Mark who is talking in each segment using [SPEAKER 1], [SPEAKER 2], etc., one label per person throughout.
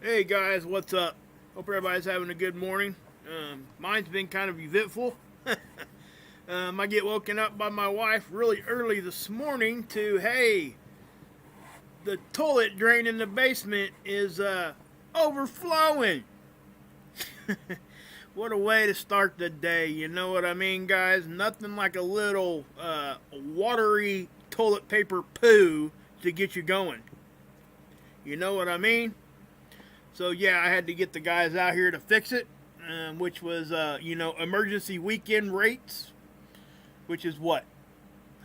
[SPEAKER 1] Hey guys, what's up? Hope everybody's having a good morning. Mine's been kind of eventful. I get woken up by my wife really early this morning to, hey, the toilet drain in the basement is overflowing. What a way to start the day, you know what I mean, guys? Nothing like a little watery toilet paper poo to get you going. You know what I mean? So yeah, I had to get the guys out here to fix it, which was emergency weekend rates, which is what,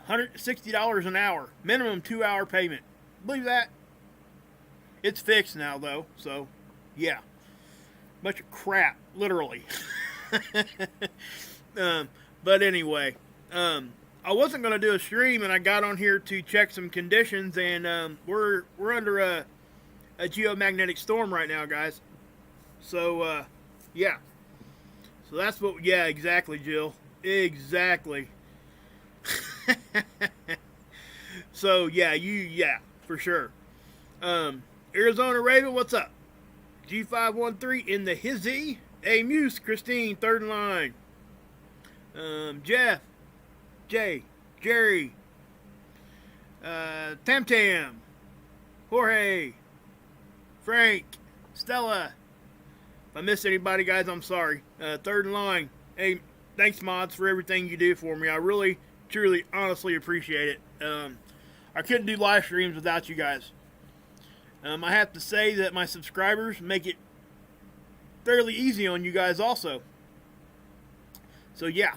[SPEAKER 1] $160 an hour, minimum 2 hour payment. Believe that? It's fixed now though, so yeah, bunch of crap, literally. But anyway, I wasn't gonna do a stream, and I got on here to check some conditions, and we're under a geomagnetic storm right now, guys. So, yeah. So that's what, yeah, exactly, Jill. Exactly. So, yeah, for sure. Arizona Raven, what's up? G513 in the hizzy. Hey, Muse, Christine, third in line. Jeff, Jay, Jerry, Tam Tam, Jorge, Frank, Stella. If I missed anybody, guys, I'm sorry. Third in line. Hey, thanks, mods, for everything you do for me. I really, truly, honestly appreciate it. I couldn't do live streams without you guys. I have to say that my subscribers make it fairly easy on you guys also. So, yeah.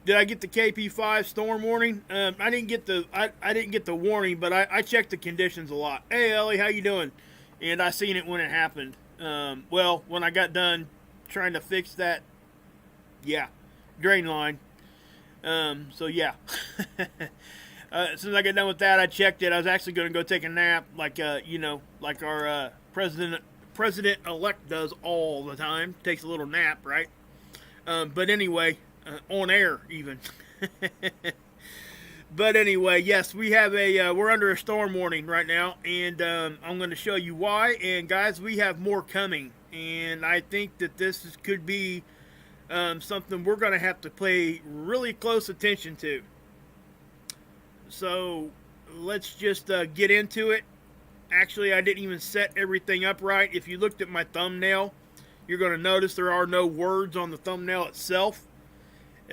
[SPEAKER 1] Did I get the KP5 storm warning? I didn't get the warning, but I checked the conditions a lot. Hey Ellie, how you doing? And I seen it when it happened. Well, when I got done trying to fix that, yeah, drain line. So yeah. As soon as I got done with that, I checked it. I was actually going to go take a nap, like like our president-elect does all the time. Takes a little nap, right? But anyway. On air even. But anyway, yes, we have we're under a storm warning right now, and I'm going to show you why. And guys, we have more coming, and I think that could be something we're going to have to pay really close attention to. So let's just get into it. Actually, I didn't even set everything up right. If you looked at my thumbnail, you're going to notice there are no words on the thumbnail itself.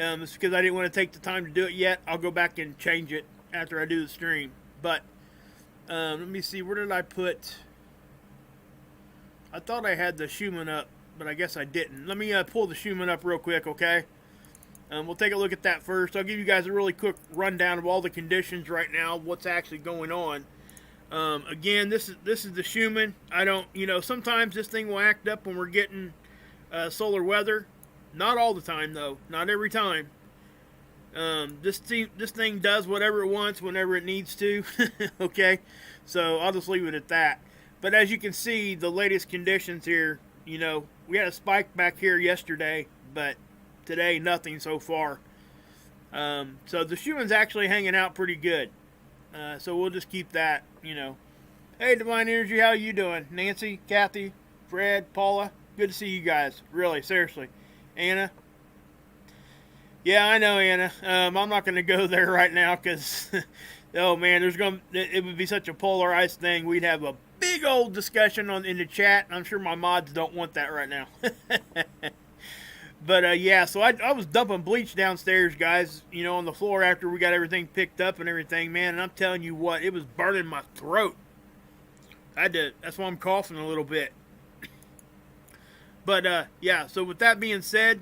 [SPEAKER 1] It's because I didn't want to take the time to do it yet. I'll go back and change it after I do the stream. But let me see, where did I put? I thought I had the Schumann up, but I guess I didn't. Let me pull the Schumann up real quick, okay? We'll take a look at that first. I'll give you guys a really quick rundown of all the conditions right now, what's actually going on. Again, this is the Schumann. I don't, sometimes this thing will act up when we're getting solar weather. Not all the time, though. Not every time. This thing does whatever it wants whenever it needs to. Okay? So I'll just leave it at that. But as you can see, the latest conditions here, we had a spike back here yesterday, but today, nothing so far. So the Schumann's actually hanging out pretty good. So we'll just keep that, Hey, Divine Energy, how you doing? Nancy, Kathy, Fred, Paula, good to see you guys. Really, seriously. Anna? Yeah, I know, Anna. I'm not going to go there right now because, oh man, it would be such a polarized thing. We'd have a big old discussion in the chat. I'm sure my mods don't want that right now. But yeah, so I was dumping bleach downstairs, guys, on the floor after we got everything picked up and everything, man. And I'm telling you what, it was burning my throat. That's why I'm coughing a little bit. But, yeah, so with that being said,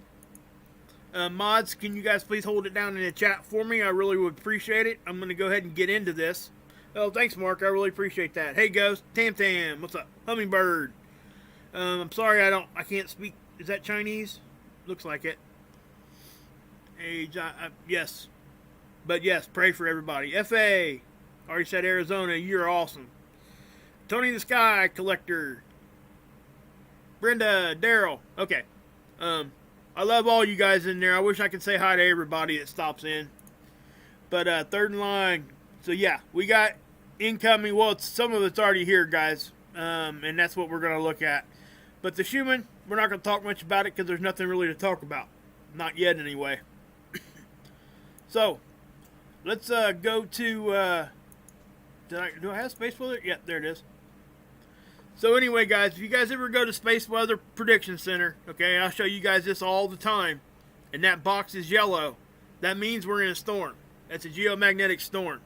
[SPEAKER 1] mods, can you guys please hold it down in the chat for me? I really would appreciate it. I'm going to go ahead and get into this. Oh, thanks, Mark. I really appreciate that. Hey, Ghost. Tam Tam. What's up? Hummingbird. I'm sorry I can't speak. Is that Chinese? Looks like it. Hey, yes. But, yes, pray for everybody. F.A. Already said Arizona. You're awesome. Tony the Sky Collector. Brenda, Daryl. Okay. I love all you guys in there. I wish I could say hi to everybody that stops in. But third in line. So yeah, we got incoming. Well, some of it's already here, guys. and that's what we're going to look at. But the Schumann, we're not going to talk much about it because there's nothing really to talk about. Not yet, anyway. So, let's go to... do I have Space Weather? Yeah, there it is. So anyway, guys, if you guys ever go to Space Weather Prediction Center, okay, I'll show you guys this all the time, and that box is yellow. That means we're in a storm. That's a geomagnetic storm.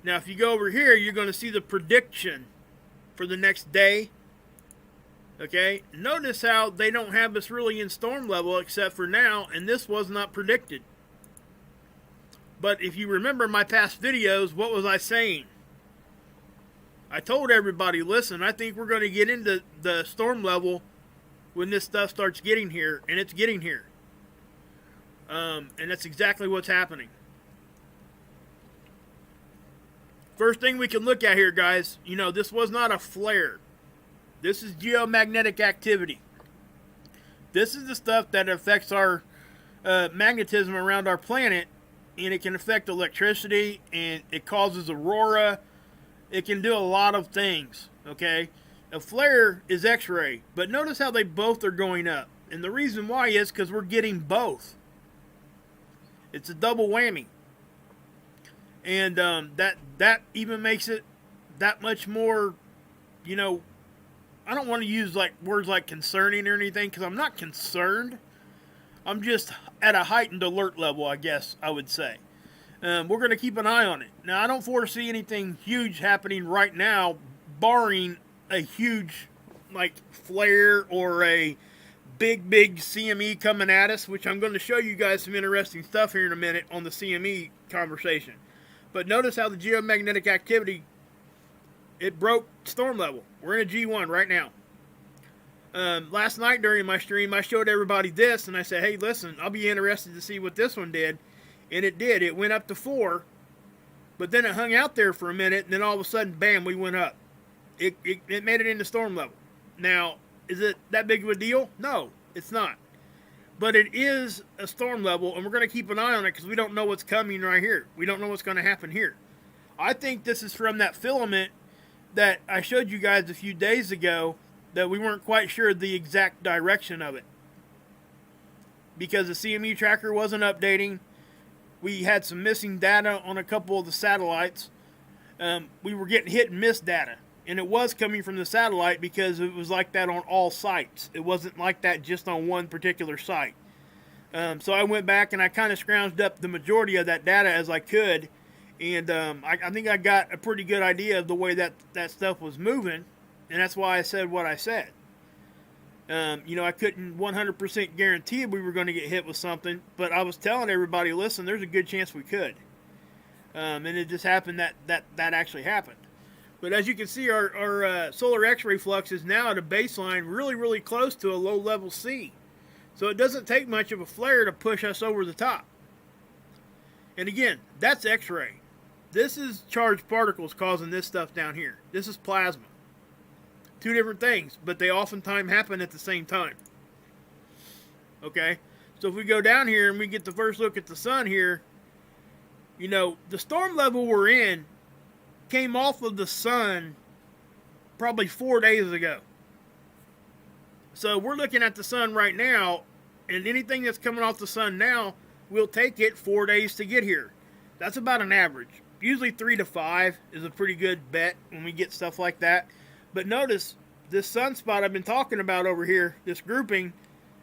[SPEAKER 1] Now, if you go over here, you're going to see the prediction for the next day. Okay, notice how they don't have us really in storm level except for now, and this was not predicted. But if you remember my past videos, what was I saying? I told everybody, listen, I think we're going to get into the storm level when this stuff starts getting here, and it's getting here. And that's exactly what's happening. First thing we can look at here, guys, you know, this was not a flare. This is geomagnetic activity. This is the stuff that affects our magnetism around our planet, and it can affect electricity, and it causes aurora. It can do a lot of things, okay? A flare is X-ray, but notice how they both are going up. And the reason why is because we're getting both. It's a double whammy. And that even makes it that much more, you know, I don't want to use like words like concerning or anything, because I'm not concerned. I'm just at a heightened alert level, I guess I would say. We're going to keep an eye on it. Now, I don't foresee anything huge happening right now, barring a huge, like, flare or a big CME coming at us, which I'm going to show you guys some interesting stuff here in a minute on the CME conversation. But notice how the geomagnetic activity, it broke storm level. We're in a G1 right now. Last night during my stream, I showed everybody this, and I said, hey, listen, I'll be interested to see what this one did. And it did. It went up to 4, but then it hung out there for a minute, and then all of a sudden, bam, we went up. It made it into storm level. Now, is it that big of a deal? No, it's not. But it is a storm level, and we're going to keep an eye on it because we don't know what's coming right here. We don't know what's going to happen here. I think this is from that filament that I showed you guys a few days ago that we weren't quite sure the exact direction of it. Because the CME tracker wasn't updating. We had some missing data on a couple of the satellites. We were getting hit and miss data. And it was coming from the satellite because it was like that on all sites. It wasn't like that just on one particular site. So I went back and I kind of scrounged up the majority of that data as I could. And I think I got a pretty good idea of the way that stuff was moving. And that's why I said what I said. You know, I couldn't 100% guarantee we were going to get hit with something, but I was telling everybody, listen, there's a good chance we could. And it just happened that actually happened. But as you can see, our solar X-ray flux is now at a baseline really, really close to a low level C. So it doesn't take much of a flare to push us over the top. And again, that's X-ray. This is charged particles causing this stuff down here. This is plasma. Two different things, but they oftentimes happen at the same time. Okay, so if we go down here and we get the first look at the sun here, you know, the storm level we're in came off of the sun probably 4 days ago. So we're looking at the sun right now, and anything that's coming off the sun now will take it 4 days to get here. That's about an average. Usually 3 to 5 is a pretty good bet when we get stuff like that. But notice, this sunspot I've been talking about over here, this grouping,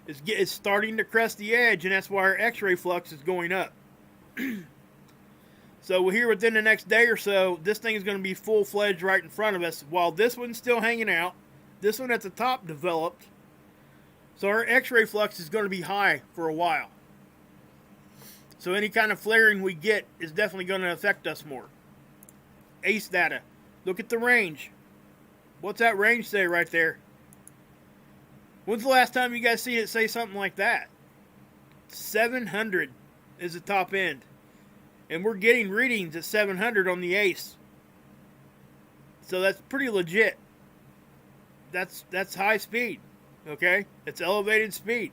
[SPEAKER 1] is starting to crest the edge, and that's why our X-ray flux is going up. So here within the next day or so, this thing is going to be full-fledged right in front of us. While this one's still hanging out, this one at the top developed. So our X-ray flux is going to be high for a while. So any kind of flaring we get is definitely going to affect us more. ACE data. Look at the range. What's that range say right there? When's the last time you guys seen it say something like that? 700 is the top end. And we're getting readings at 700 on the ACE. So that's pretty legit. That's high speed. Okay? It's elevated speed.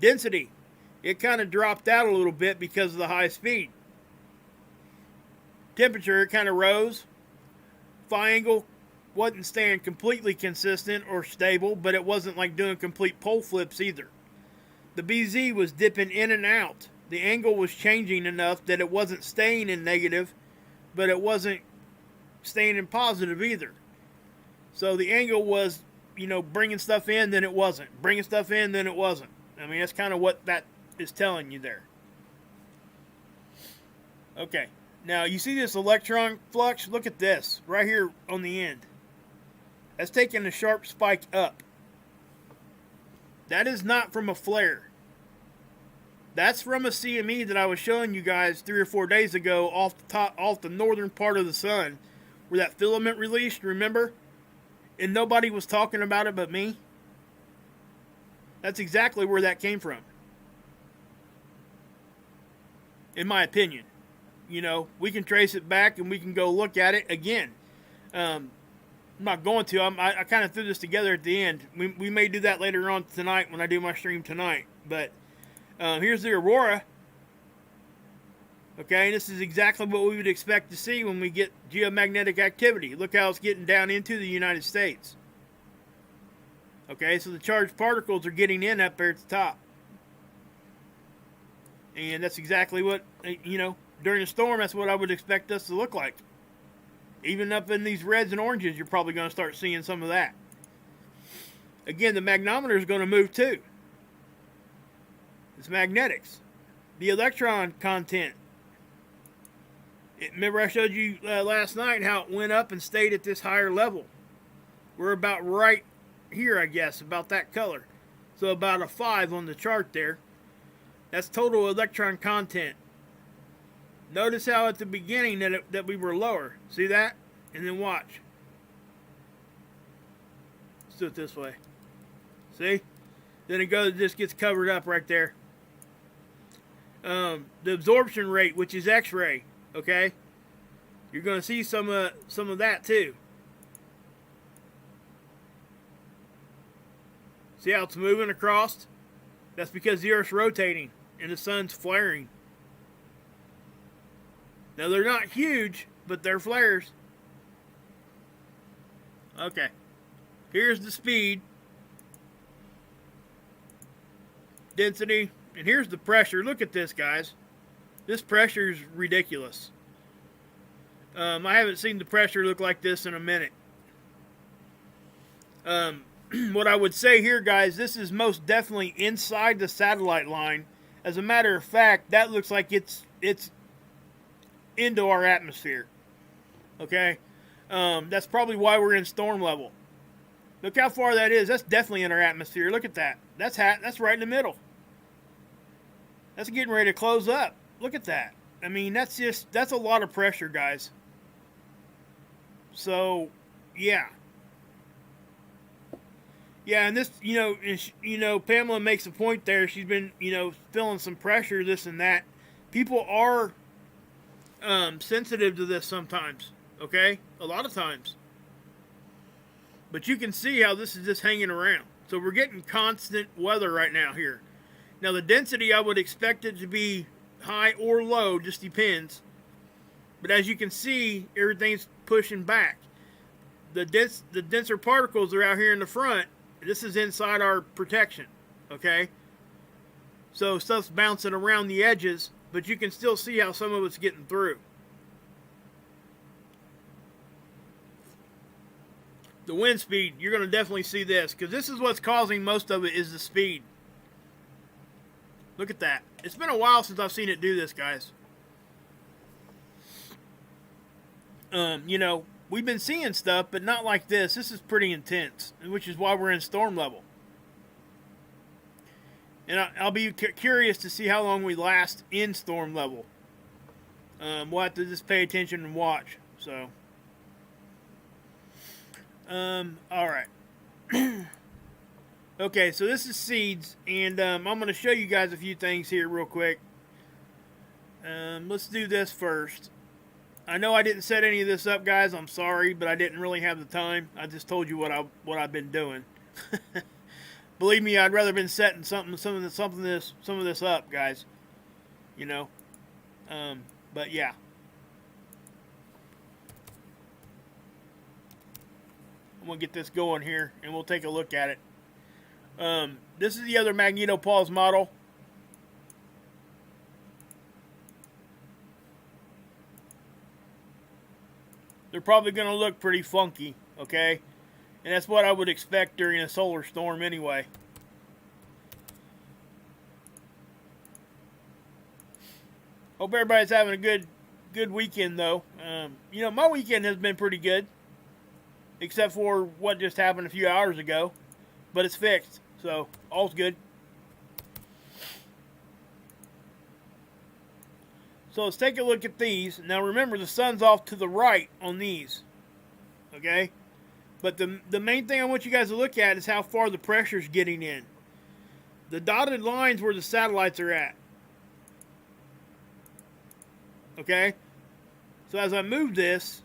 [SPEAKER 1] Density. It kind of dropped out a little bit because of the high speed. Temperature, it kind of rose. Phi angle, wasn't staying completely consistent or stable, but it wasn't like doing complete pole flips either. The BZ was dipping in and out. The angle was changing enough that it wasn't staying in negative, but it wasn't staying in positive either. So the angle was, bringing stuff in, then it wasn't. Bringing stuff in, then it wasn't. I mean, that's kind of what that is telling you there. Okay. Now, you see this electron flux? Look at this right here on the end. That's taking a sharp spike up. That is not from a flare. That's from a CME that I was showing you guys 3 or 4 days ago off the northern part of the sun, where that filament released, remember? And nobody was talking about it but me. That's exactly where that came from. In my opinion. We can trace it back and we can go look at it again. I'm not going to. I kind of threw this together at the end. We may do that later on tonight when I do my stream tonight. But here's the aurora. Okay, this is exactly what we would expect to see when we get geomagnetic activity. Look how it's getting down into the United States. Okay, so the charged particles are getting in up there at the top. And that's exactly what, during a storm, that's what I would expect us to look like. Even up in these reds and oranges, you're probably going to start seeing some of that. Again, the magnometer is going to move too. It's magnetics. The electron content. Remember I showed you last night how it went up and stayed at this higher level. We're about right here, I guess, about that color. So about a 5 on the chart there. That's total electron content. Notice how at the beginning that we were lower. See that? And then watch. Let's do it this way. See? Then it just gets covered up right there. The absorption rate, which is X-ray, okay? You're going to see some of that too. See how it's moving across? That's because the Earth's rotating and the sun's flaring. Now, they're not huge, but they're flares. Okay. Here's the speed, density, and here's the pressure. Look at this, guys. This pressure is ridiculous. I haven't seen the pressure look like this in a minute. What I would say here, guys, this is most definitely inside the satellite line. As a matter of fact, that looks like it's into our atmosphere. Okay? That's probably why we're in storm level. Look how far that is. That's definitely in our atmosphere. Look at that. That's right in the middle. That's getting ready to close up. Look at that. I mean, that's a lot of pressure, guys. So, yeah. Yeah, and this, Pamela makes a point there. She's been, feeling some pressure, this and that. People are sensitive to this sometimes, okay? A lot of times. But you can see how this is just hanging around. So we're getting constant weather right now here. Now the density, I would expect it to be high or low, just depends. But as you can see, everything's pushing back. The denser particles are out here in the front. This is inside our protection, okay? So stuff's bouncing around the edges, but you can still see how some of it's getting through. The wind speed, you're going to definitely see this, because this is what's causing most of it, is the speed. Look at that. It's been a while since I've seen it do this, guys. We've been seeing stuff, but not like this. This is pretty intense, which is why we're in storm level. And I'll be curious to see how long we last in storm level. We'll have to just pay attention and watch. So, all right. Okay, so this is seeds, and I'm going to show you guys a few things here real quick. Let's do this first. I know I didn't set any of this up, guys. I'm sorry, but I didn't really have the time. I just told you what I've been doing. Believe me, I'd rather been setting some of this up, guys. But yeah. I'm going to get this going here, and we'll take a look at it. This is the other Magnetosphere model. They're probably going to look pretty funky, okay? And that's what I would expect during a solar storm anyway. Hope everybody's having a good weekend, though. You know, my weekend has been pretty good, except for what just happened a few hours ago. But it's fixed, so all's good. So let's take a look at these. Now remember, the sun's off to the right on these, okay? But the main thing I want you guys to look at is how far the pressure's getting in. The dotted lines where the satellites are at. Okay? So as I move this,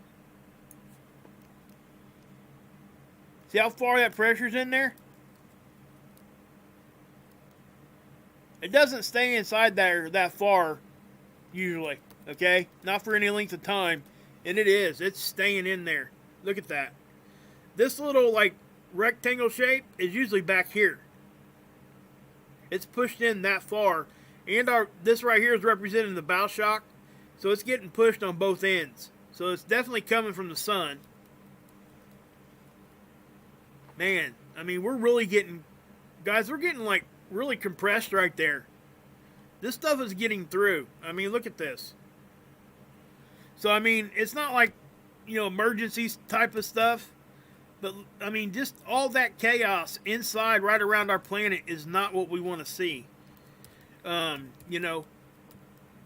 [SPEAKER 1] see how far that pressure's in there? It doesn't stay inside there that far, usually. Okay? Not for any length of time. And it is. It's staying in there. Look at that. This little, like, rectangle shape is usually back here. It's pushed in that far. And this right here is representing the bow shock. So it's getting pushed on both ends. So it's definitely coming from the sun. Man, I mean, we're really getting... Guys, we're getting, like, really compressed right there. This stuff is getting through. I mean, look at this. So, I mean, it's not like, you know, emergency type of stuff. But, I mean, just all that chaos inside right around our planet is not what we want to see. You know,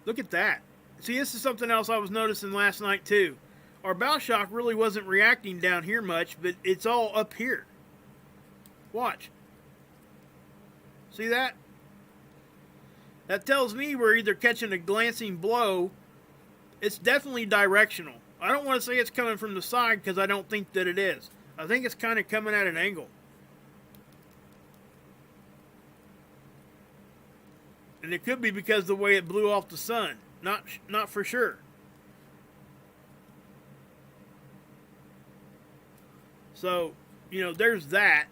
[SPEAKER 1] look at that. See, this is something else I was noticing last night, too. Our bow shock really wasn't reacting down here much, but it's all up here. Watch. See that? That tells me we're either catching a glancing blow. It's definitely directional. I don't want to say it's coming from the side because I don't think that it is. I think it's kind of coming at an angle. And it could be because of the way it blew off the sun. Not for sure. So, you know, there's that.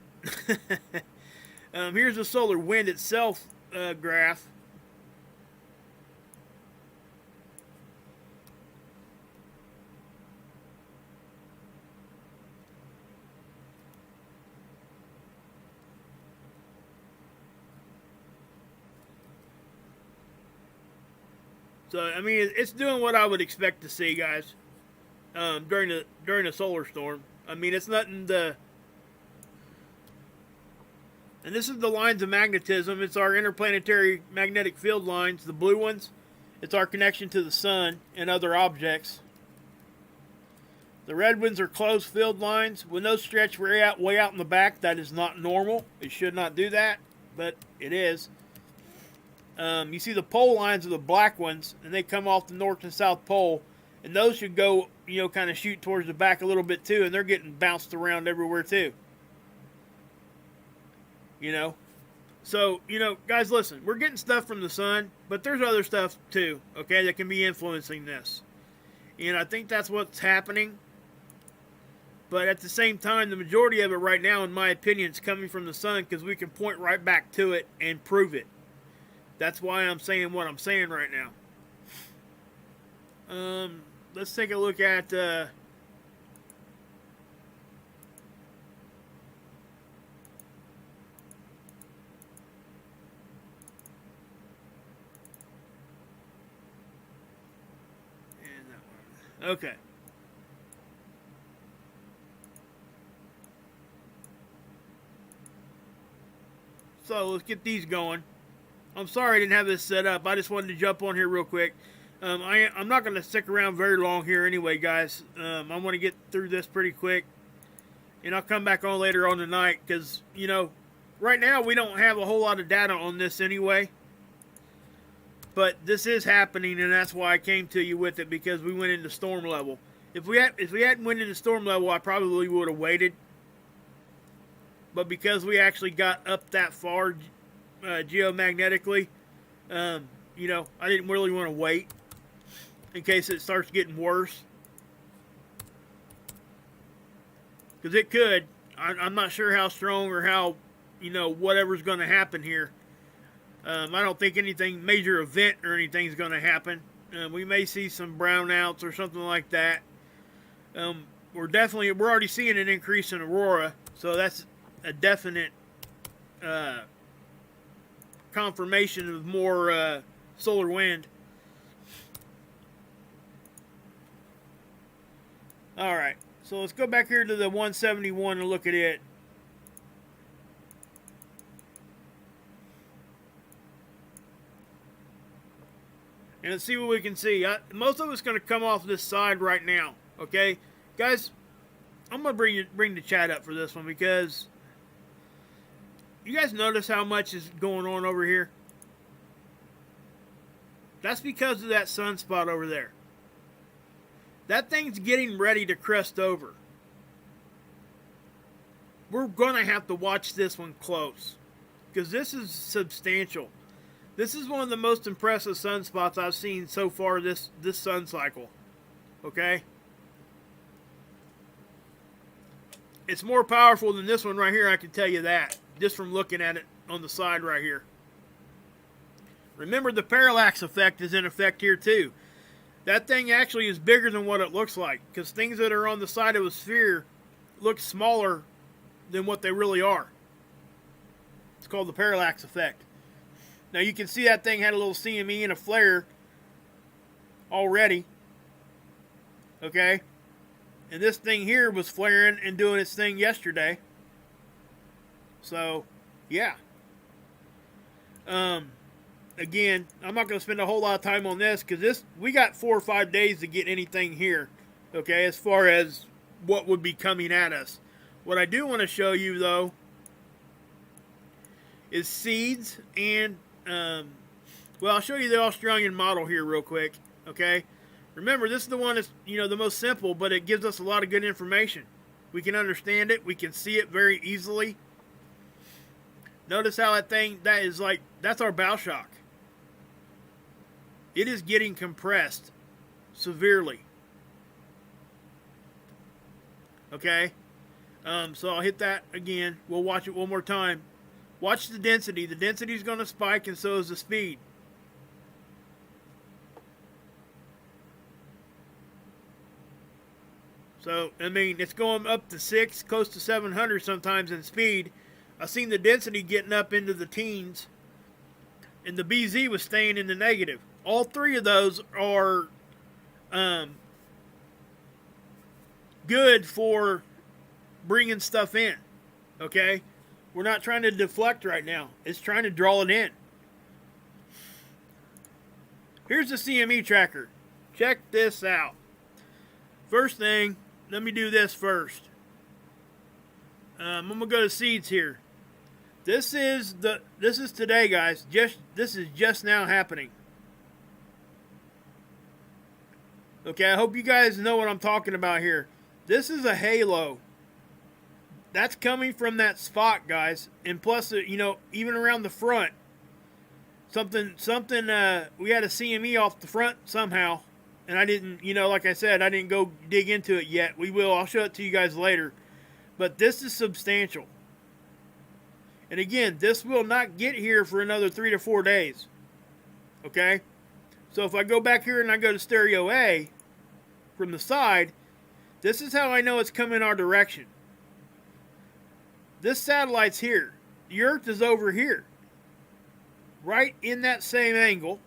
[SPEAKER 1] Here's the solar wind itself graph. So, I mean, it's doing what I would expect to see, guys, during a solar storm. I mean, it's nothing to... And this is the lines of magnetism. It's our interplanetary magnetic field lines, the blue ones. It's our connection to the sun and other objects. The red ones are closed field lines. When those stretch way out in the back, that is not normal. It should not do that, but it is. You see the pole lines are the black ones, and they come off the north and south pole, and those should go, you know, kind of shoot towards the back a little bit too, and they're getting bounced around everywhere too. You know? So, you know, guys, listen, we're getting stuff from the sun, but there's other stuff too, okay, that can be influencing this. And I think that's what's happening. But at the same time, the majority of it right now, in my opinion, is coming from the sun because we can point right back to it and prove it. That's why I'm saying what I'm saying right now. Let's take a look at... and that one. Okay. So let's get these going. I'm sorry I didn't have this set up. I just wanted to jump on here real quick. I'm not going to stick around very long here anyway, guys. I want to get through this pretty quick. And I'll come back on later on tonight because, you know, right now we don't have a whole lot of data on this anyway. But this is happening, and that's why I came to you with it, because we went into storm level. If we hadn't went into storm level, I probably would have waited. But because we actually got up that far geomagnetically, you know, I didn't really want to wait in case it starts getting worse. because it could. I'm not sure how strong or how, whatever's going to happen here. I don't think anything major event or anything is going to happen. We may see some brownouts or something like that. We're already seeing an increase in aurora, so that's a definite confirmation of more solar wind. All right, so let's go back here to the 171 and look at it. And let's see what we can see. Most of it's going to come off this side right now. Okay, guys, I'm going to bring the chat up for this one, because you guys notice how much is going on over here? That's because of that sunspot over there. That thing's getting ready to crest over. We're going to have to watch this one close, because this is substantial. This is one of the most impressive sunspots I've seen so far this sun cycle. Okay? It's more powerful than this one right here, I can tell you that, just from looking at it on the side right here. Remember, the parallax effect is in effect here too. That thing actually is bigger than what it looks like, because things that are on the side of a sphere look smaller than what they really are. It's called the parallax effect. Now you can see that thing had a little CME and a flare already. Okay? And this thing here was flaring and doing its thing yesterday. So, yeah. Again, I'm not going to spend a whole lot of time on this, because we got 4 or 5 days to get anything here. Okay, as far as what would be coming at us. What I do want to show you, though, is seeds and, well, I'll show you the Australian model here real quick. Okay? Remember, this is the one that's, the most simple, but it gives us a lot of good information. We can understand it. We can see it very easily. Notice how that's our bow shock. It is getting compressed severely. Okay? So I'll hit that again. We'll watch it one more time. Watch the density. The density is going to spike, and so is the speed. So, I mean, it's going up to 6, close to 700 sometimes in speed. I've seen the density getting up into the teens. And the BZ was staying in the negative. All three of those are good for bringing stuff in. Okay? We're not trying to deflect right now. It's trying to draw it in. Here's the CME tracker. Check this out. First thing, let me do this first. I'm going to go to seeds here. This is today, guys. This is just now happening. Okay, I hope you guys know what I'm talking about here. This is a halo. That's coming from that spot, guys. And plus, even around the front, something. We had a CME off the front somehow, and I didn't. Like I said, I didn't go dig into it yet. We will. I'll show it to you guys later. But this is substantial. And again, this will not get here for another 3 to 4 days. Okay? So if I go back here and I go to stereo A from the side, this is how I know it's coming our direction. This satellite's here. The Earth is over here. Right in that same angle.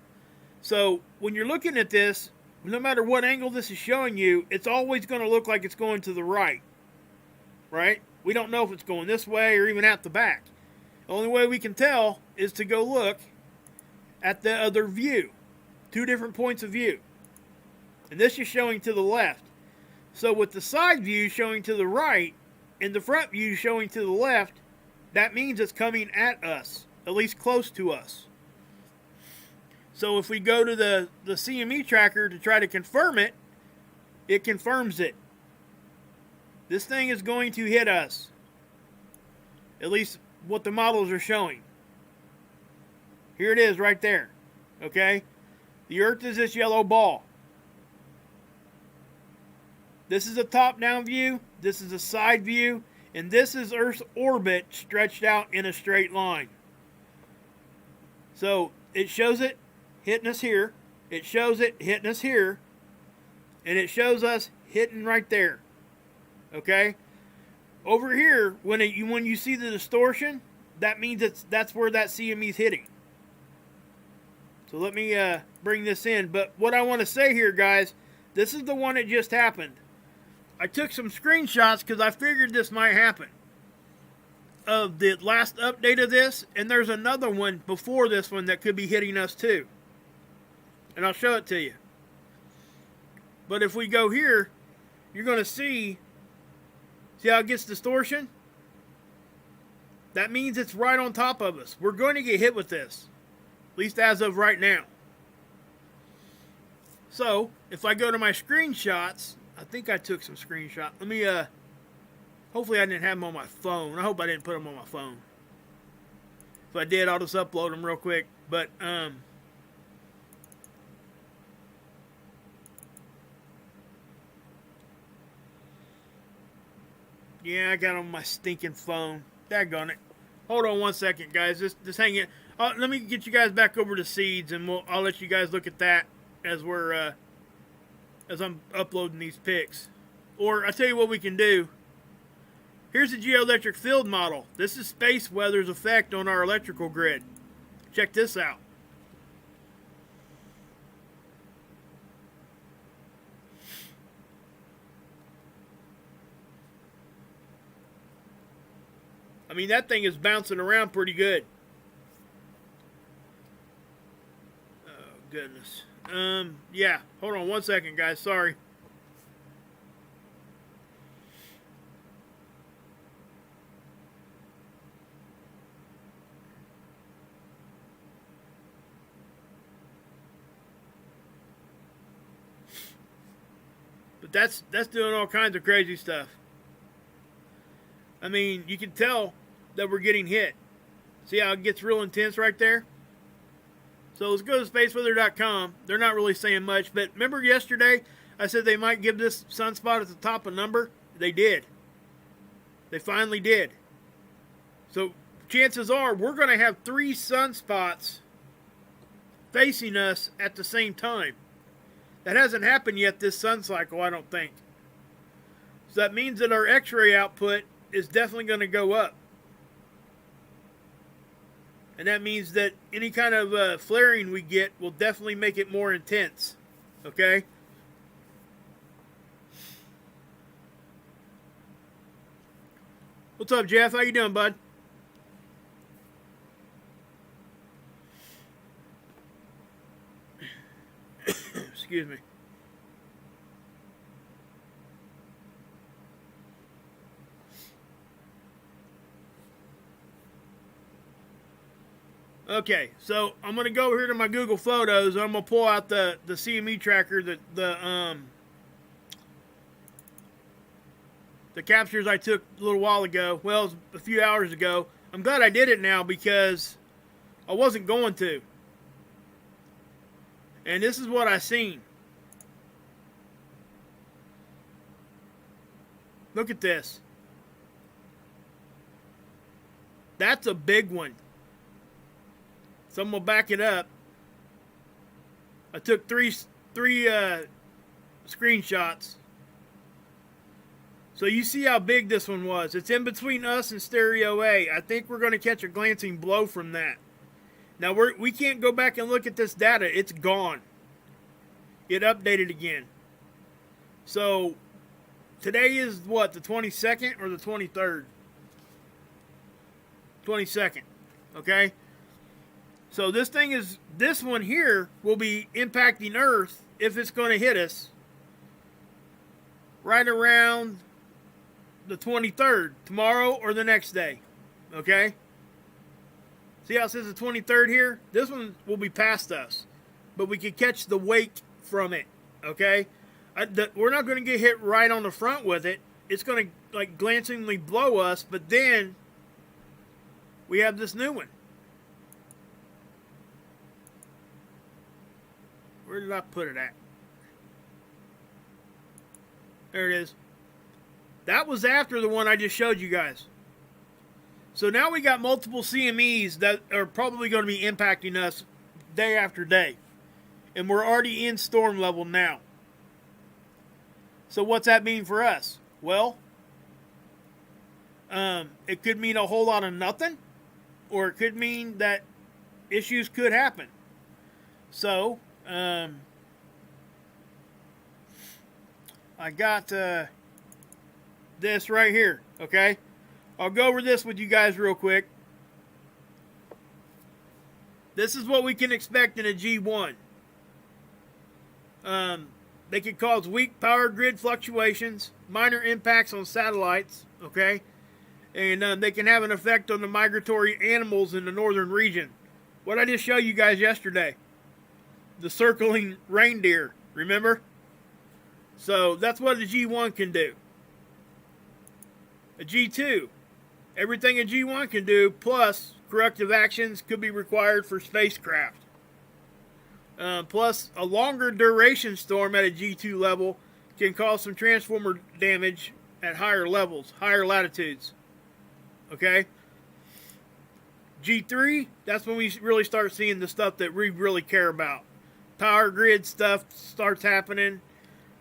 [SPEAKER 1] So when you're looking at this, no matter what angle this is showing you, it's always going to look like it's going to the right. Right? We don't know if it's going this way or even out the back. The only way we can tell is to go look at the other view. 2 different points of view. And this is showing to the left. So with the side view showing to the right and the front view showing to the left, that means it's coming at us, at least close to us. So if we go to the CME tracker to try to confirm it, it confirms it. This thing is going to hit us. At least what the models are showing. Here it is right there. Okay? The Earth is this yellow ball. This is a top-down view, this is a side view, and this is Earth's orbit stretched out in a straight line. So it shows it hitting us here, it shows it hitting us here, and it shows us hitting right there. Okay? Over here, when you see the distortion, that means that's where that CME is hitting. So let me bring this in. But what I want to say here, guys, this is the one that just happened. I took some screenshots because I figured this might happen. Of the last update of this, and there's another one before this one that could be hitting us too. And I'll show it to you. But if we go here, you're going to see how it gets distortion? That means it's right on top of us. We're going to get hit with this. At least as of right now. So, if I go to my screenshots, I think I took some screenshots. Let me, hopefully I didn't have them on my phone. I hope I didn't put them on my phone. If I did, I'll just upload them real quick. But, yeah, I got it on my stinking phone. Daggone it. Hold on one second, guys. Just hang it. Let me get you guys back over to seeds, and I'll let you guys look at that as as I'm uploading these pics. Or I tell you what we can do. Here's the geoelectric field model. This is space weather's effect on our electrical grid. Check this out. I mean, that thing is bouncing around pretty good. Oh, goodness. Yeah. Hold on one second, guys. Sorry. But that's doing all kinds of crazy stuff. I mean, you can tell that we're getting hit. See how it gets real intense right there? So let's go to spaceweather.com. They're not really saying much, but remember yesterday I said they might give this sunspot at the top a number? They did. They finally did. So chances are we're going to have 3 sunspots facing us at the same time. That hasn't happened yet this sun cycle, I don't think. So that means that our X-ray output is definitely going to go up. And that means that any kind of flaring we get will definitely make it more intense. Okay? What's up, Jeff? How you doing, bud? Excuse me. Okay, so I'm gonna go over here to my Google Photos. I'm gonna pull out the CME tracker, the captures I took a little while ago. Well, it was a few hours ago. I'm glad I did it now because I wasn't going to. And this is what I seen. Look at this. That's a big one. So I'm going to back it up. I took three screenshots. So you see how big this one was. It's in between us and Stereo A. I think we're going to catch a glancing blow from that. Now we can't go back and look at this data. It's gone. It updated again. So today is what, the 22nd or the 23rd? 22nd. Okay? So this one here will be impacting Earth if it's going to hit us right around the 23rd, tomorrow or the next day. Okay? See how it says the 23rd here? This one will be past us, but we could catch the wake from it. Okay? We're not going to get hit right on the front with it. It's going to like glancingly blow us, but then we have this new one. Where did I put it at? There it is. That was after the one I just showed you guys. So now we got multiple CMEs that are probably going to be impacting us day after day. And we're already in storm level now. So what's that mean for us? Well, it could mean a whole lot of nothing. Or it could mean that issues could happen. So, I got this right here, okay? I'll go over this with you guys real quick. This is what we can expect in a G1. They can cause weak power grid fluctuations, minor impacts on satellites, okay? And they can have an effect on the migratory animals in the northern region. What I just showed you guys yesterday. The circling reindeer, remember? So that's what a G1 can do. A G2, everything a G1 can do, plus corrective actions could be required for spacecraft. Plus, a longer duration storm at a G2 level can cause some transformer damage at higher levels, higher latitudes. Okay? G3, that's when we really start seeing the stuff that we really care about. Power grid stuff starts happening,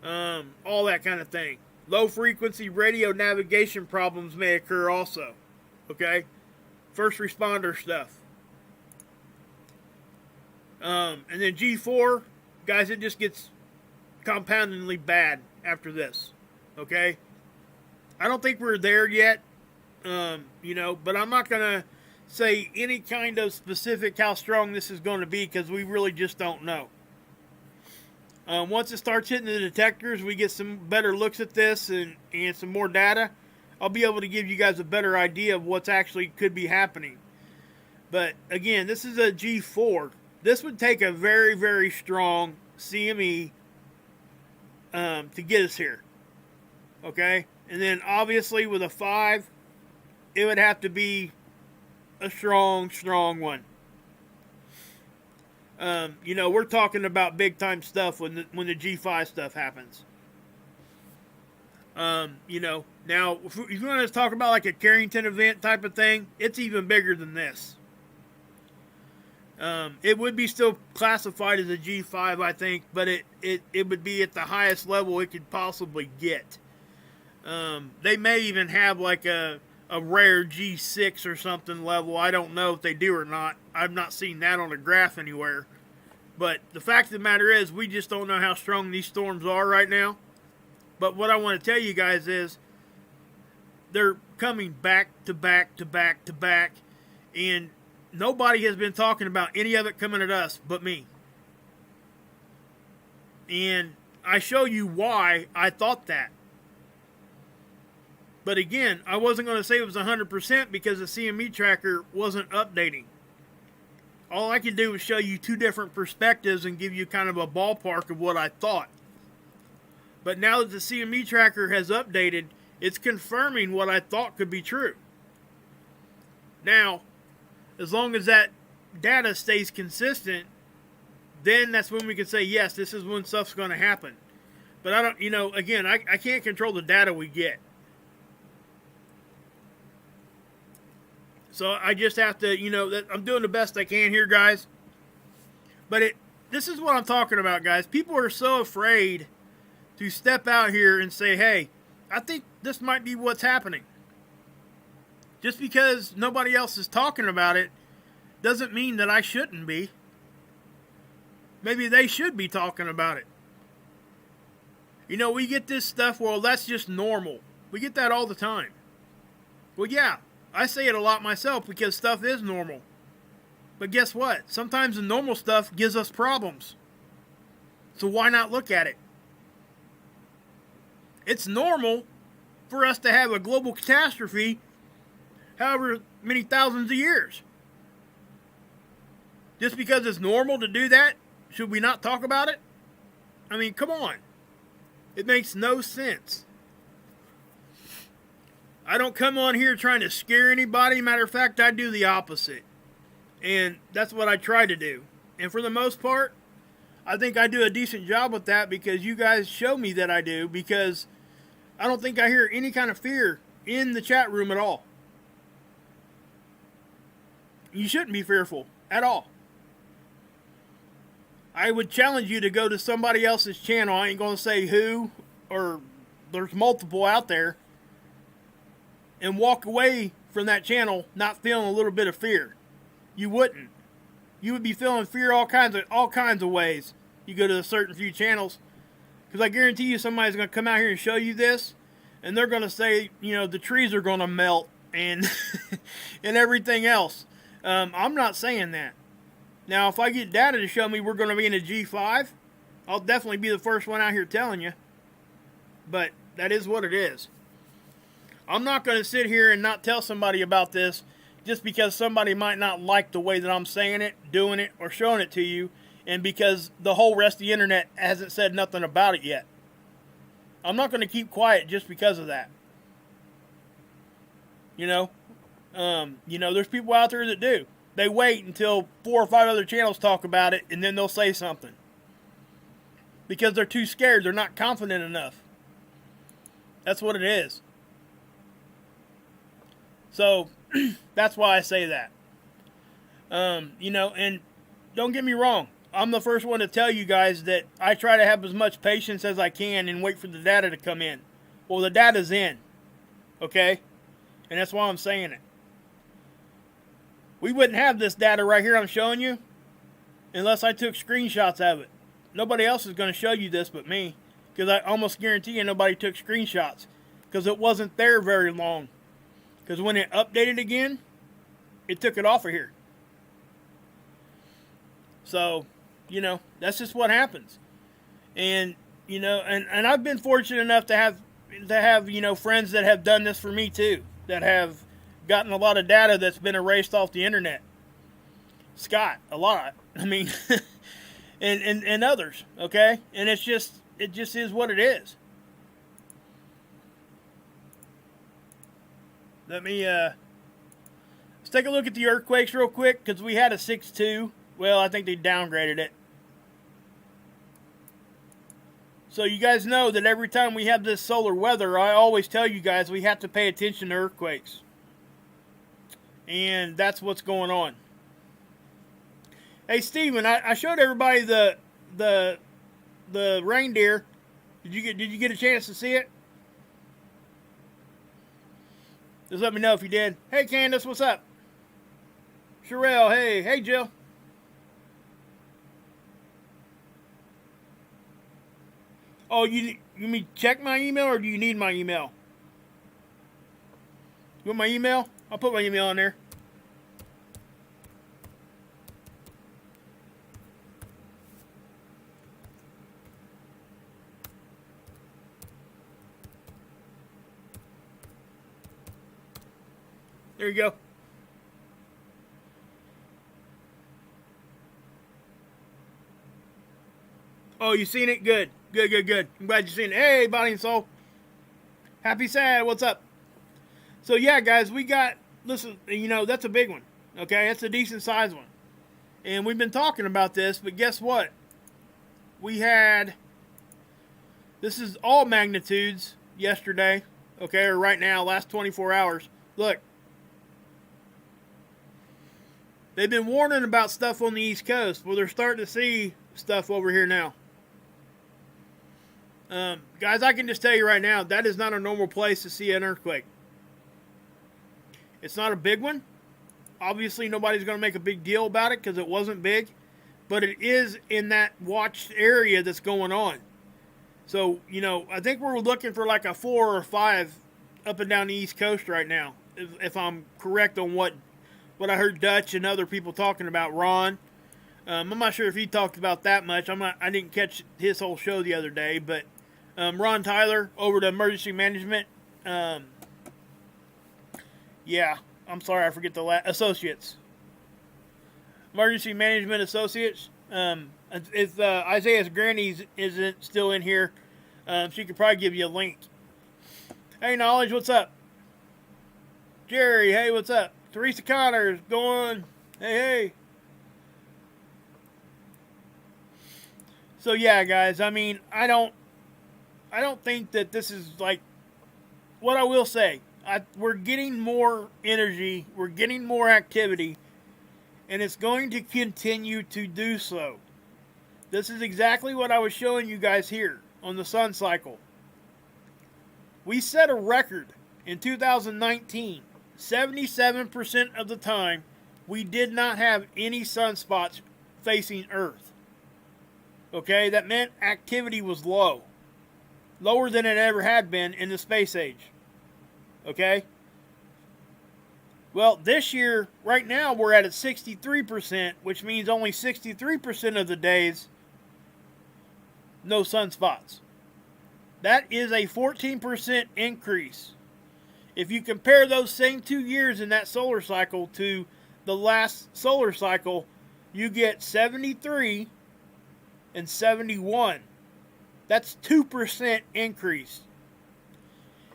[SPEAKER 1] all that kind of thing. Low frequency radio navigation problems may occur also. Okay? First responder stuff. And then G4, guys, it just gets compoundingly bad after this. Okay? I don't think we're there yet, but I'm not going to say any kind of specific how strong this is going to be because we really just don't know. Once it starts hitting the detectors, we get some better looks at this and some more data. I'll be able to give you guys a better idea of what's actually could be happening. But again, this is a G4. This would take a very, very strong CME to get us here. Okay? And then obviously with a 5, it would have to be a strong, strong one. We're talking about big time stuff when the G5 stuff happens. Now if you want to talk about like a Carrington event type of thing, it's even bigger than this. It would be still classified as a G5, I think, but it would be at the highest level it could possibly get. They may even have like a rare G6 or something level. I don't know if they do or not. I've not seen that on a graph anywhere. But the fact of the matter is, we just don't know how strong these storms are right now. But what I want to tell you guys is, they're coming back to back to back to back. And nobody has been talking about any of it coming at us but me. And I show you why I thought that. But again, I wasn't going to say it was 100% because the CME tracker wasn't updating. All I could do was show you two different perspectives and give you kind of a ballpark of what I thought. But now that the CME tracker has updated, it's confirming what I thought could be true. Now, as long as that data stays consistent, then that's when we can say, yes, this is when stuff's going to happen. But I don't, again, I can't control the data we get. So I just have to, that I'm doing the best I can here, guys. But this is what I'm talking about, guys. People are so afraid to step out here and say, hey, I think this might be what's happening. Just because nobody else is talking about it doesn't mean that I shouldn't be. Maybe they should be talking about it. We get this stuff, well, that's just normal. We get that all the time. Well, yeah. I say it a lot myself because stuff is normal. But guess what? Sometimes the normal stuff gives us problems. So why not look at it? It's normal for us to have a global catastrophe however many thousands of years. Just because it's normal to do that, should we not talk about it? I mean, come on. It makes no sense. I don't come on here trying to scare anybody. Matter of fact, I do the opposite. And that's what I try to do. And for the most part, I think I do a decent job with that because you guys show me that I do. Because I don't think I hear any kind of fear in the chat room at all. You shouldn't be fearful at all. I would challenge you to go to somebody else's channel. I ain't going to say who, or there's multiple out there, and walk away from that channel not feeling a little bit of fear. You wouldn't. You would be feeling fear all kinds of ways. You go to a certain few channels, because I guarantee you somebody's going to come out here and show you this, and they're going to say, you know, the trees are going to melt and and everything else. I'm not saying that. Now, if I get data to show me we're going to be in a G5, I'll definitely be the first one out here telling you. But that is what it is. I'm not going to sit here and not tell somebody about this just because somebody might not like the way that I'm saying it, doing it, or showing it to you, and because the whole rest of the internet hasn't said nothing about it yet. I'm not going to keep quiet just because of that. You know, there's people out there that do. They wait until 4 or 5 other channels talk about it, and then they'll say something. Because they're too scared. They're not confident enough. That's what it is. So, that's why I say that. And don't get me wrong. I'm the first one to tell you guys that I try to have as much patience as I can and wait for the data to come in. Well, the data's in. Okay? And that's why I'm saying it. We wouldn't have this data right here I'm showing you unless I took screenshots of it. Nobody else is going to show you this but me, because I almost guarantee you nobody took screenshots, because it wasn't there very long. Because when it updated again, it took it off of here. So, that's just what happens. And, and I've been fortunate enough to have, friends that have done this for me too, that have gotten a lot of data that's been erased off the internet. Scott, a lot. I mean, and others, okay? And it just is what it is. Let's take a look at the earthquakes real quick, because we had a 6.2. Well, I think they downgraded it. So you guys know that every time we have this solar weather, I always tell you guys we have to pay attention to earthquakes. And that's what's going on. Hey, Steven, I showed everybody the reindeer. Did you get a chance to see it? Just let me know if you did. Hey, Candace, what's up? Sherelle, hey, Jill. Oh, you mean check my email, or do you need my email? You want my email? I'll put my email in there. There you go. Oh, you seen it? Good. Good. I'm glad you seen it. Hey, Body and Soul. Happy Sad. What's up? So, yeah, guys, we got, listen, that's a big one. Okay, that's a decent sized one. And we've been talking about this, but guess what? We had, this is all magnitudes yesterday, okay, or right now, last 24 hours. Look. They've been warning about stuff on the East Coast. Well, they're starting to see stuff over here now. Guys, I can just tell you right now, that is not a normal place to see an earthquake. It's not a big one. Obviously, nobody's going to make a big deal about it because it wasn't big. But it is in that watched area that's going on. So, I think we're looking for like a 4 or 5 up and down the East Coast right now. If I'm correct on what I heard Dutch and other people talking about, Ron. I'm not sure if he talked about that much. I didn't catch his whole show the other day, but Ron Tyler over to Emergency Management. Yeah, I'm sorry, I forget the Associates. Emergency Management Associates. If Isaiah's granny isn't still in here, she could probably give you a link. Hey, Knowledge, what's up? Jerry, hey, what's up? Teresa Connor's going. Hey. So yeah, guys. I mean, I don't think that this is like what I will say, we're getting more energy, we're getting more activity, and it's going to continue to do so. This is exactly what I was showing you guys here on the sun cycle. We set a record in 2019. 77% of the time, we did not have any sunspots facing Earth. Okay, that meant activity was low. Lower than it ever had been in the space age. Okay? Well, this year, right now, we're at a 63%, which means only 63% of the days, no sunspots. That is a 14% increase. If you compare those same 2 years in that solar cycle to the last solar cycle, you get 73 and 71. That's 2% increase.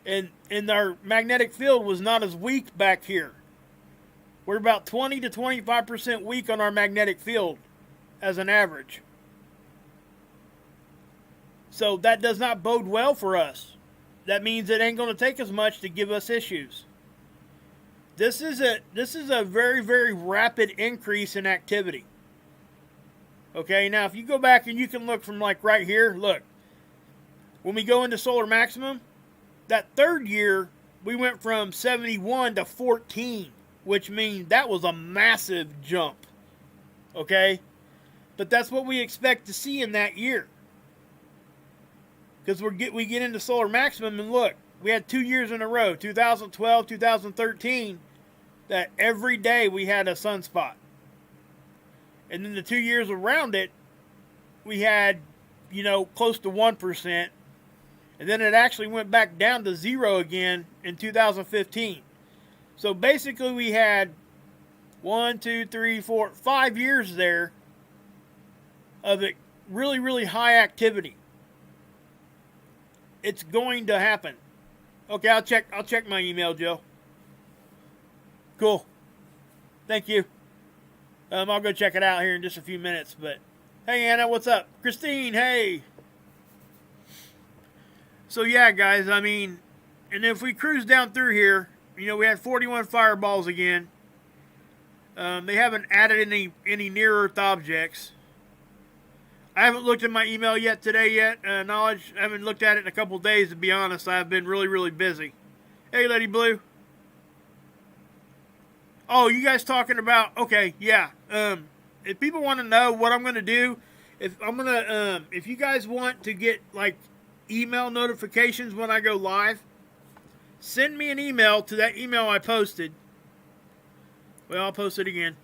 [SPEAKER 1] And our magnetic field was not as weak back here. We're about 20 to 25% weak on our magnetic field as an average. So that does not bode well for us. That means it ain't going to take as much to give us issues. This is a very, very rapid increase in activity. Okay, now if you go back and you can look from like right here, look. When we go into solar maximum, that third year, we went from 71 to 14, which means that was a massive jump. Okay? But that's what we expect to see in that year. Because we get into solar maximum, and look, we had 2 years in a row, 2012, 2013, that every day we had a sunspot. And then the 2 years around it, we had, close to 1%. And then it actually went back down to 0 again in 2015. So basically we had 5 years there of it really, really high activity. It's going to happen. Okay, I'll check my email, Joe. Cool. Thank you. I'll go check it out here in just a few minutes. But hey, Anna, what's up? Christine, hey. So yeah, guys, I mean, and if we cruise down through here, we had 41 fireballs again. They haven't added any near-Earth objects. I haven't looked at my email today. Knowledge, I haven't looked at it in a couple days, to be honest. I've been really, really busy. Hey, Lady Blue. Oh, you guys talking about, okay, yeah. If people want to know what I'm going to do, if you guys want to get, like, email notifications when I go live, send me an email to that email I posted. Well, I'll post it again.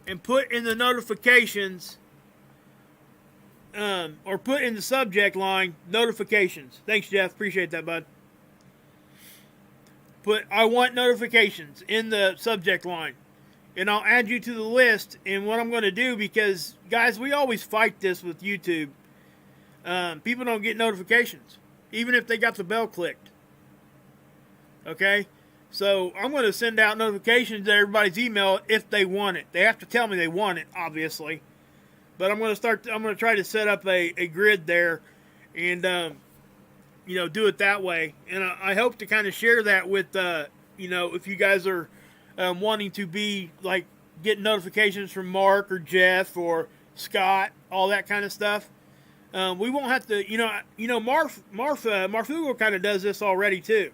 [SPEAKER 1] And put in the notifications, or put in the subject line, notifications. Thanks, Jeff. Appreciate that, bud. Put, I want notifications in the subject line. And I'll add you to the list. And what I'm going to do, because, guys, we always fight this with YouTube. People don't get notifications, even if they got the bell clicked. Okay? So I'm going to send out notifications to everybody's email if they want it. They have to tell me they want it, obviously. But I'm going to try to set up a grid there and, do it that way. And I hope to kind of share that with, if you guys are wanting to be, like, getting notifications from Mark or Jeff or Scott, all that kind of stuff. We won't have to, Marfugo kind of does this already, too.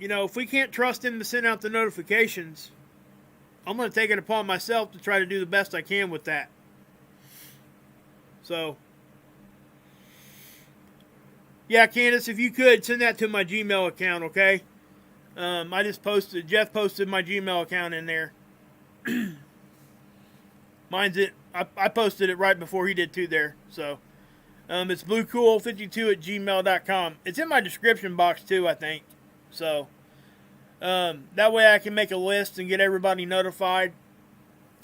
[SPEAKER 1] If we can't trust him to send out the notifications, I'm going to take it upon myself to try to do the best I can with that. So, yeah, Candace, if you could, send that to my Gmail account, okay? Jeff posted my Gmail account in there. I posted it right before he did too there. So, it's bluecool52@gmail.com. It's in my description box too, I think. So, that way I can make a list and get everybody notified.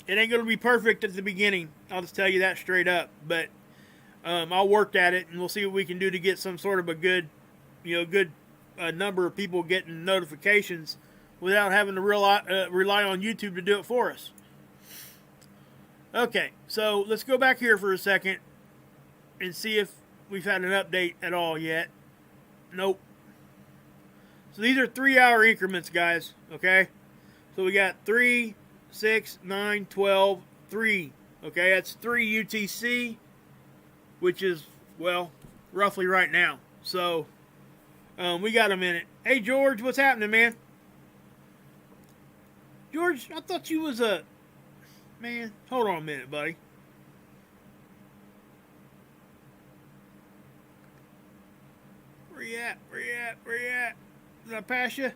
[SPEAKER 1] It ain't going to be perfect at the beginning. I'll just tell you that straight up. But I'll work at it, and we'll see what we can do to get some sort of a good number of people getting notifications without having to rely on YouTube to do it for us. Okay, so let's go back here for a second and see if we've had an update at all yet. Nope. So these are 3-hour increments, guys, okay? So we got 3, 6, 9, 12, 3. Okay, that's 3 UTC, which is, well, roughly right now. So, we got a minute. Hey, George, what's happening, man? George, I thought you was a... Man, hold on a minute, buddy. Where you at? Where you at? Where you at? Did I pass you?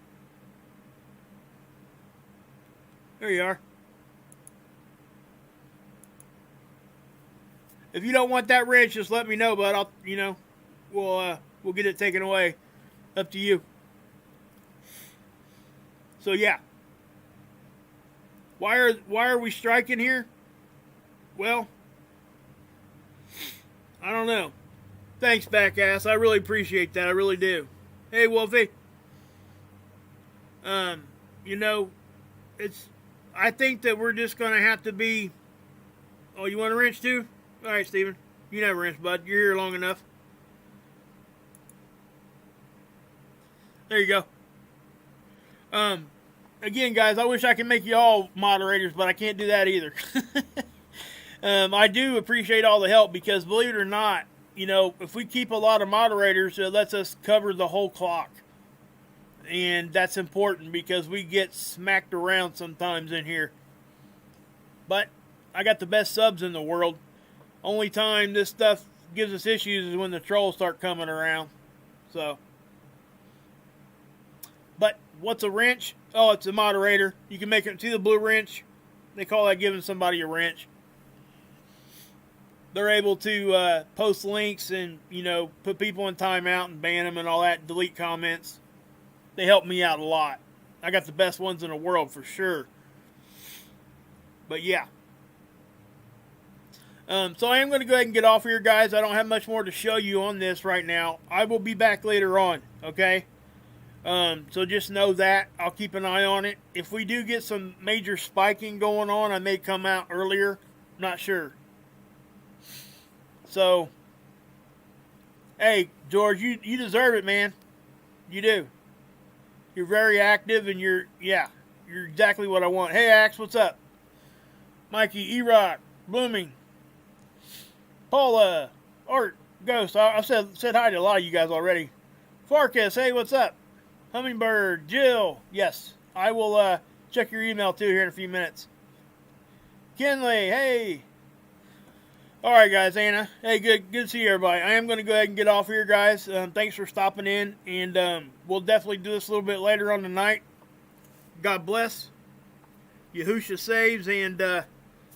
[SPEAKER 1] There you are. If you don't want that wrench, just let me know, bud. I'll, we'll get it taken away. Up to you. So yeah. Why are we striking here? Well, I don't know. Thanks, Backass. I really appreciate that. I really do. Hey, Wolfie. I think that we're just gonna have to be. Oh, you want a wrench too? All right, Steven. You never wrench, bud. You're here long enough. There you go. Again, guys, I wish I could make you all moderators, but I can't do that either. I do appreciate all the help because, believe it or not, if we keep a lot of moderators, it lets us cover the whole clock. And that's important because we get smacked around sometimes in here. But I got the best subs in the world. Only time this stuff gives us issues is when the trolls start coming around. So. But what's a wrench? Oh, it's a moderator. You can make it to the blue wrench. They call that giving somebody a wrench. They're able to post links and, put people in timeout and ban them and all that, delete comments. They help me out a lot. I got the best ones in the world for sure. But yeah. So I am going to go ahead and get off here, guys. I don't have much more to show you on this right now. I will be back later on, okay? So just know that. I'll keep an eye on it. If we do get some major spiking going on, I may come out earlier. Not sure. So, hey, George, you deserve it, man. You do. You're very active, and you're exactly what I want. Hey, Axe, what's up? Mikey, E-Rock, Blooming, Paula, Art, Ghost. I've said hi to a lot of you guys already. Farkas, hey, what's up? Hummingbird, Jill, yes. I will check your email, too, here in a few minutes. Kinley, hey. All right, guys, Anna. Hey, good to see you, everybody. I am going to go ahead and get off here, guys. Thanks for stopping in, and we'll definitely do this a little bit later on tonight. God bless. Yahusha saves, and